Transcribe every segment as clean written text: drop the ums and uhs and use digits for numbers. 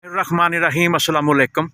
रहमान रहीम अस्सलाम वालेकुम।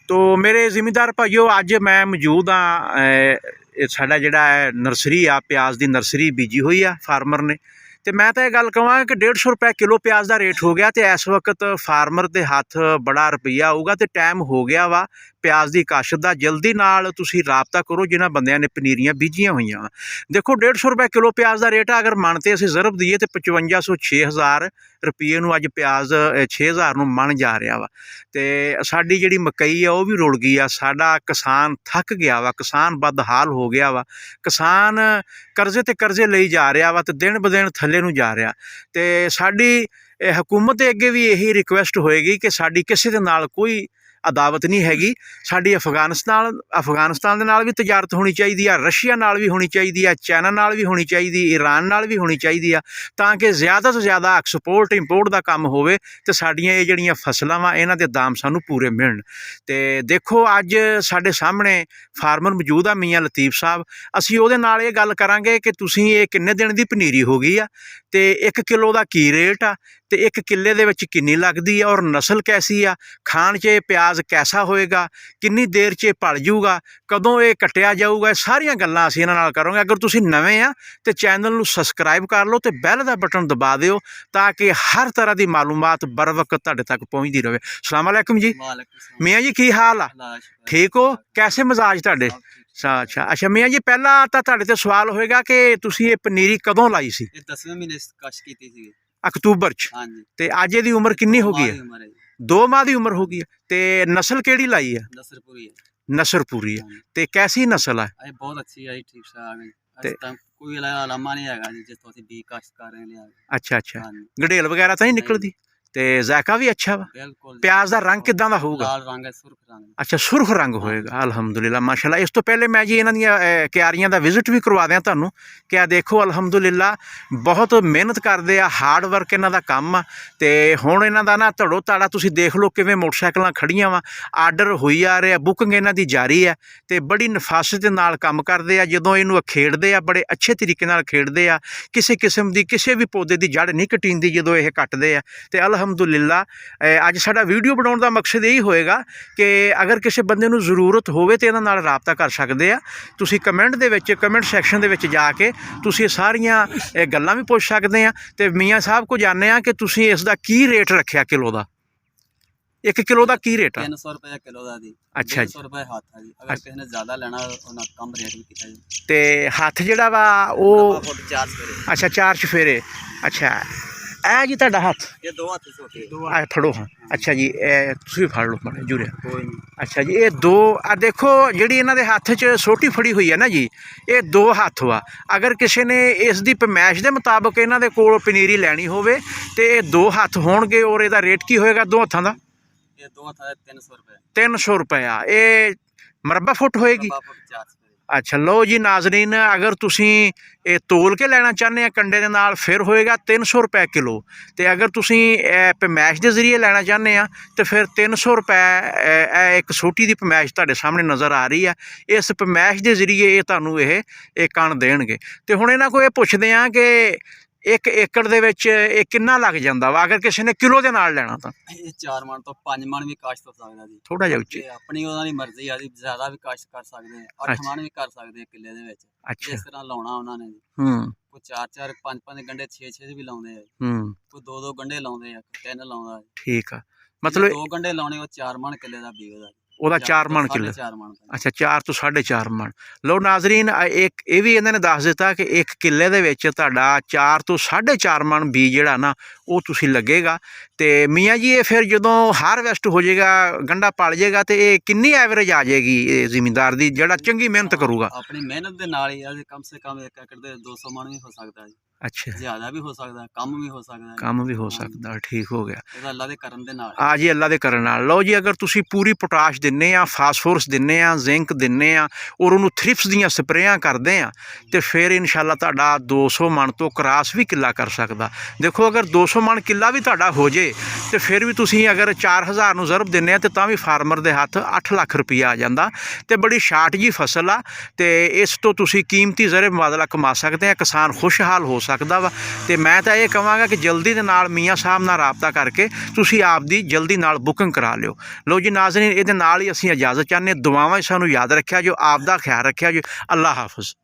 तो मेरे ज़िमीदार भाइयों, अज मैं मौजूद हाँ साडा जिहड़ा है नर्सरी आ प्याज की नर्सरी बीजी हुई आ फार्मर ने। तो मैं तो यह गल कहां कि 150 रुपये किलो प्याज का रेट हो गया। तो इस वक्त फार्मर के हथ बड़ा रुपया आऊगा। तो टाइम हो गया वा प्याज की काश्त का। जल्दी नाल तुसीं राबता करो जिन्हां बंदियां ने पनीरियां बीजियां हुईयां वा। देखो 150 रुपये किलो प्याज का रेट है। अगर मन ते असीं ज़रब दईए तो 5500 6000 रुपये नूं अज प्याज 6000 नूं मन जा रहा वा। तो साडी जिहड़ी मकई है वह भी रुड़ गई आ। साडा किसान थक गया वा, किसान बदहाल हो गया वा। किसान करजे ते करजे लई जा रहा वा, तो दिन ब दिन थल्ले नूं जा रहा। तो साडी हुकूमत दे अगे भी यही रिक्वेस्ट होएगी कि साडी किसी दे नाल कोई अदावत नहीं हैगी। साडी अफगानिस्तान दे नाल भी तजारत होनी चाहिए आ, रशिया नाल भी होनी चाहिए आ, चाइना नाल भी होनी चाहिए, ईरान नाल भी होनी चाहिए आ, ताकि ज़्यादा तो ज़्यादा एक्सपोर्ट इंपोर्ट का काम होवे ते साडियां ये जिहड़ियां फसलां वा इन्हां दे दाम सानूं पूरे मिलण। ते देखो अज साडे सामने फार्मर मौजूद आ मियाँ लतीफ़ साहब। असीं उहदे नाल ये गल करांगे कि तुसीं ये किन्ने दिन दी पनीरी हो गई आ, ते 1 किलो दा की रेट आ, ते 1 किले दे विच किन्नी लगदी है और नस्ल कैसी आ, खाण च प्याज कैसा होएगा, किन्नी देर च पल जूगा, कदों ये कट्टिया जाऊगा, सारियां गल्लां असीं इन्हां नाल करांगे। अगर तुसीं नवें आ तो चैनल नूं सबसक्राइब कर लो तो बैल दा बटन दबा दिओ ताकि हर तरह की मालूमात बर वक्त तुहाडे तक पहुँचती रहे। अस्सलाम वालेकुम जी। मियाँ जी की हाल आ? ठीक हो? कैसे मजाज तुहाडे? अच्छा अच्छा मियाँ जी, पहला तो तुहाडे ते सवाल होएगा कि तुसीं ये पनीरी कदों लाई सी? 10वें महीने कश कीती सी। अक्तूबर च। हाँ जी। ते अज इहदी उम्र किन्नी हो गई है? 2 माह की उम्र हो गई है। ते नस्ल केड़ी लाई है? नसरपुरी है। नसरपुरी है। ते कैसी नस्ल है? अरे बहुत अच्छी है, ठीक ठाक है। ते कोई अलामा नहीं है जिस तो ਅਸੀਂ ਬੀ ਕਾਸ਼ਤ ਕਰ ਰਹੇ ਨੇ। अच्छा अच्छा, गडेल वगैरह तो नहीं निकलती? ते जायका भी अच्छा वा? बिल्कुल। प्याज का रंग किदां दा होऊगा? लाल रंग है, सुर्ख रंग। अच्छा सुर्ख रंग होएगा। अलहमदुलिल्लाह माशाल्लाह। इस तो पहले मैं जी इन्हां दियां क्यारियां दा विजिट भी करवा दियां तुहानूं। क्या देखो अलहमदुलिल्लाह बहुत मेहनत करदे आ, हार्ड वर्क इन्हां दा काम आ। ते हुण इन्हां दा ना धड़ो धाड़ा तुसीं देख लो किवें मोटरसाइकलां खड़ियां वा, आर्डर होई आ रहे, बुकिंग इन्हां दी जारी है। ते बड़ी नफासत दे नाल काम करदे आ। जदों इहनूं खेड़दे आ बड़े अच्छे तरीके नाल खेड़दे आ। किसी किस्म दी किसी भी पौधे दी जड़ नहीं कटींदी जदों इह कटदे आ। ते अलहमदुलिल्लाह अज साडा वीडियो बनाउण दा मकसद यही होएगा कि अगर किसी बंदे नूं जरूरत होवे तो इन्हां नाल राबता कर सकदे आ। तुसीं कमेंट सैक्शन दे विच जाके तुसीं सारियां गल्लां भी पुछ सकदे आ। ते मियाँ साहब को जाने आ कि तुसीं इसदा की रेट रखिया किलो दा? 1 किलो का की रेट है? 300 रुपये किलो का जी। अच्छा जी। 150 रुपये हाथ है जी। अगर किसी ने ज़्यादा लेना उन्हें कम रेट भी किया जी। ते हथ जिहड़ा वा वो 4 सफेरे। अच्छा 4 चफेरे। अच्छा ए जी तुहाडा हथ? ये 2 हाथ छोटे। फड़ो हाँ। अच्छा जी तुसीं फड़ लो माड़ा जुड़िया। कोई नहीं। अच्छा जी ये 2 देखो जिहड़ी इन्हां दे हत्थ च सोटी फड़ी हुई है ना जी, ये 2 हत्थ वा। अगर किसी ने इसकी पैमाइश के मुताबिक इन्हां दे कोल पनीरी लैनी होवे तो ये 2 हत्थ होणगे और इहदा रेट की होएगा 2 हत्थां दा? ये 2 हाथ है 300 रुपये। 300 रुपया। ये मरबा फुट होएगी? 4 सफेरे। अच्छा लो जी नाजरीन, अगर तुसीं ये तोल के लैना चाहते हैं कंडे दे नाल फिर होएगा 300 रुपये किलो। तो अगर तुसीं पैमाइश के जरिए लैना चाहते हैं तो फिर 300 रुपये एक सोटी की पैमाइश तुहाडे सामने नज़र आ रही है। इस पैमाइश के जरिए ये तुहानूं ये कण देणगे। तो हुण इन्हां कोल पुछदे आ कि 1 एकड़ दे विच ये किन्ना लग जांदा वा अगर किसी ने किलो दे नाल लैना तां? ये 4 मन तो 5 मन भी काश्त हो सकता जी। थोड़ा जिहा उच्ची। अपनी उन्होंने मर्जी आ जी, ज़्यादा भी काश्त कर सकते हैं, 8 मन भी कर सकते हैं किले दे विच। अच्छा। जिस तरह लाउणा उन्होंने जी। कोई 4 5 गंढे 6 भी लाउंदे है। कोई 2 गंढे लाउंदे है, 3 लाउंदा है। ठीक है। मतलब 2 गंढे लाउणे वो 4 मन किले दा बीगदा। ਉਹਦਾ 4 ਮਣ ਕਿੱਲੇ। 4.5 मन। अच्छा 4 ਤੋਂ 4.5 ਮਣ। ਲਓ ਨਾਜ਼ਰੀਨ ਇੱਕ ਇਹ ਵੀ ਇਹਨਾਂ ਨੇ ਦੱਸ ਦਿੱਤਾ ਕਿ 1 ਕਿੱਲੇ ਦੇ ਵਿੱਚ ਤੁਹਾਡਾ 4 ਤੋਂ 4.5 ਮਣ ਬੀਜ ਜਿਹੜਾ ਨਾ ਉਹ ਤੁਸੀਂ ਲੱਗੇਗਾ। ਤੇ ਮੀਆਂ ਜੀ ਇਹ ਫਿਰ ਜਦੋਂ ਹਾਰਵੈਸਟ ਹੋ ਜਾਏਗਾ ਗੰਢਾ ਪਲ ਜਾਏਗਾ ਤੇ ਇਹ ਕਿੰਨੀ ਐਵਰੇਜ ਆ ਜਾਏਗੀ ਇਹ ਜ਼ਿਮੀਂਦਾਰ ਦੀ ਜਿਹੜਾ ਚੰਗੀ ਮਿਹਨਤ ਕਰੂਗਾ? ਆਪਣੀ ਮਿਹਨਤ ਦੇ ਨਾਲ ਹੀ ਆ ਜੀ, ਕਮ ਸੇ ਕਮ 1 ਏਕੜ ਦੇ 200 ਮਣ ਵੀ ਹੋ ਸਕਦਾ ਹੈ। अच्छा ज़्यादा भी हो सकता है, कम भी हो सकता है। काम भी हो सकता है। ठीक हो गया। अल्लाह दे करन दे नाल। हाँ जी अल्लाह दे करन नाल। लो जी अगर तुसी पूरी पोटाश दिन्ने आ, फास्फोरस दिन्ने आ, जिंक दिन्ने आ और उन्होंने थ्रिप्स दियां स्प्रेयां करदे आ तो फिर इंशाअल्लाह तुहाडा 200 मण तो क्रॉस भी किला कर सकदा। देखो अगर 200 मण किला भी तुहाडा हो जे तो फिर भी तुसी अगर 4000 नूं ज़रब दिन्ने आ तो भी फार्मर दे हत्थ 8 लाख रुपया आ जांदा। ते बड़ी शार्ट जी फसल आ ते इस तो तुसी कीमती ज़रे मुबादला कमा सकते हैं। किसान खुशहाल हो ਸਕਦਾ ਵਾ। ਤੇ ਮੈਂ ਤਾਂ ਇਹ ਕਹਾਂਗਾ ਕਿ ਜਲਦੀ ਦੇ ਨਾਲ ਮੀਆਂ ਸਾਹਿਬ ਨਾਲ ਰਾਬਤਾ ਕਰਕੇ ਤੁਸੀਂ ਆਪਦੀ ਜਲਦੀ ਨਾਲ ਬੁਕਿੰਗ ਕਰਾ ਲਿਓ। ਲਓ ਜੀ ਨਾਜ਼ਰੀਨ, ਇਹਦੇ ਨਾਲ ਹੀ ਅਸੀਂ ਇਜਾਜ਼ਤ ਚਾਹੁੰਦੇ। ਦੁਆਵਾਂ 'ਚ ਸਾਨੂੰ ਯਾਦ ਰੱਖਿਆ ਜੋ, ਆਪਦਾ ਖਿਆਲ ਰੱਖਿਆ ਜੋ। ਅੱਲਾ ਹਾਫਿਜ਼।